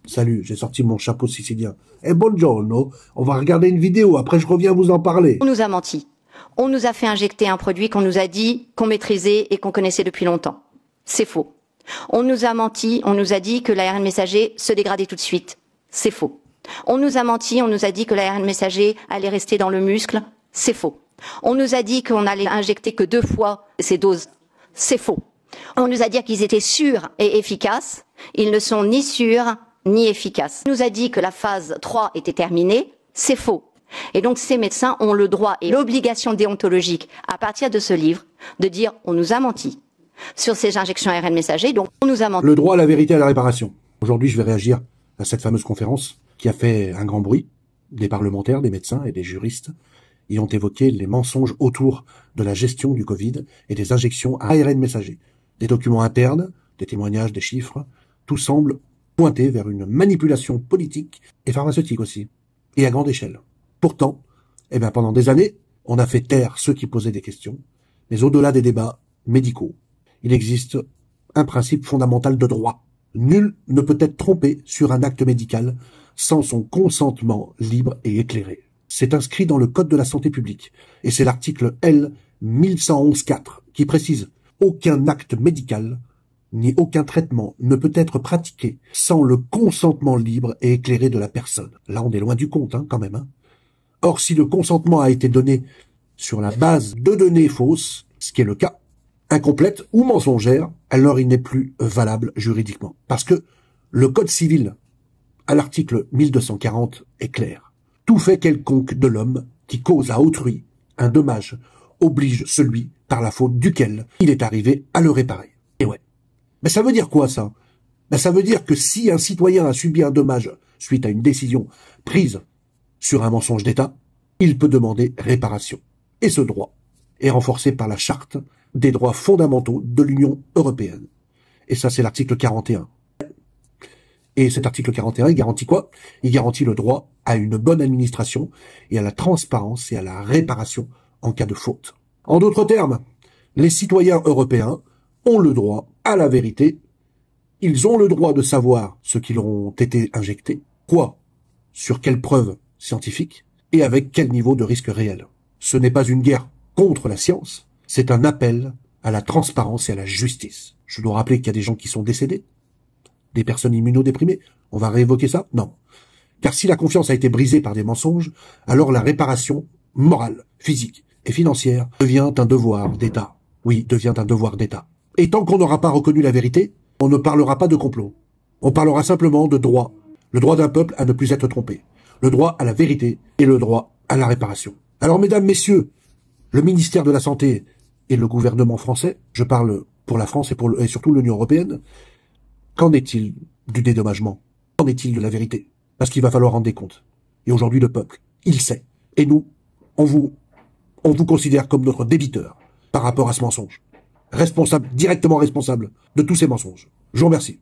Salut, j'ai sorti mon chapeau sicilien. Eh, buongiorno, on va regarder une vidéo, après je reviens vous en parler. On nous a menti. On nous a fait injecter un produit qu'on nous a dit qu'on maîtrisait et qu'on connaissait depuis longtemps. C'est faux. On nous a menti, on nous a dit que l'ARN messager se dégradait tout de suite. C'est faux. On nous a menti, on nous a dit que l'ARN messager allait rester dans le muscle. C'est faux. On nous a dit qu'on allait injecter que 2 fois ces doses. C'est faux. On nous a dit qu'ils étaient sûrs et efficaces. Ils ne sont ni sûrs ni efficaces. On nous a dit que la phase 3 était terminée. C'est faux. Et donc ces médecins ont le droit et l'obligation déontologique, à partir de ce livre, de dire on nous a menti sur ces injections ARN messager, donc on nous a menti. Le droit à la vérité et à la réparation. Aujourd'hui, je vais réagir à cette fameuse conférence qui a fait un grand bruit. Des parlementaires, des médecins et des juristes y ont évoqué les mensonges autour de la gestion du Covid et des injections à ARN messager. Des documents internes, des témoignages, des chiffres, tout semble pointer vers une manipulation politique et pharmaceutique aussi, et à grande échelle. Pourtant, pendant des années, on a fait taire ceux qui posaient des questions, mais au-delà des débats médicaux, il existe un principe fondamental de droit. Nul ne peut être trompé sur un acte médical sans son consentement libre et éclairé. C'est inscrit dans le Code de la santé publique, et c'est l'article L. 1111-4 qui précise « Aucun acte médical ni aucun traitement ne peut être pratiqué sans le consentement libre et éclairé de la personne. » Là, on est loin du compte, quand même. Or, si le consentement a été donné sur la base de données fausses, ce qui est le cas, incomplètes ou mensongères, alors il n'est plus valable juridiquement. Parce que le Code civil, à l'article 1240, est clair. Tout fait quelconque de l'homme qui cause à autrui un dommage oblige celui par la faute duquel il est arrivé à le réparer. Et ouais. Mais ça veut dire quoi, ça? Ça veut dire que si un citoyen a subi un dommage suite à une décision prise sur un mensonge d'État, il peut demander réparation. Et ce droit est renforcé par la Charte des droits fondamentaux de l'Union européenne. Et ça, c'est l'article 41. Et cet article 41, il garantit quoi? Il garantit le droit à une bonne administration et à la transparence et à la réparation en cas de faute. En d'autres termes, les citoyens européens ont le droit à la vérité. Ils ont le droit de savoir ce qu'ils ont été injectés, quoi, sur quelles preuves scientifiques et avec quel niveau de risque réel. Ce n'est pas une guerre contre la science, c'est un appel à la transparence et à la justice. Je dois rappeler qu'il y a des gens qui sont décédés, des personnes immunodéprimées. On va réévoquer ça? Non. Car si la confiance a été brisée par des mensonges, alors la réparation morale, physique et financière devient un devoir d'État. Oui, devient un devoir d'État. Et tant qu'on n'aura pas reconnu la vérité, on ne parlera pas de complot. On parlera simplement de droit. Le droit d'un peuple à ne plus être trompé. Le droit à la vérité et le droit à la réparation. Alors, mesdames, messieurs, le ministère de la Santé et le gouvernement français, je parle pour la France et surtout l'Union européenne, qu'en est-il du dédommagement? Qu'en est-il de la vérité? Parce qu'il va falloir rendre des comptes. Et aujourd'hui, le peuple, il sait. Et nous, on vous considère comme notre débiteur par rapport à ce mensonge. Responsable, directement responsable de tous ces mensonges. Je vous remercie.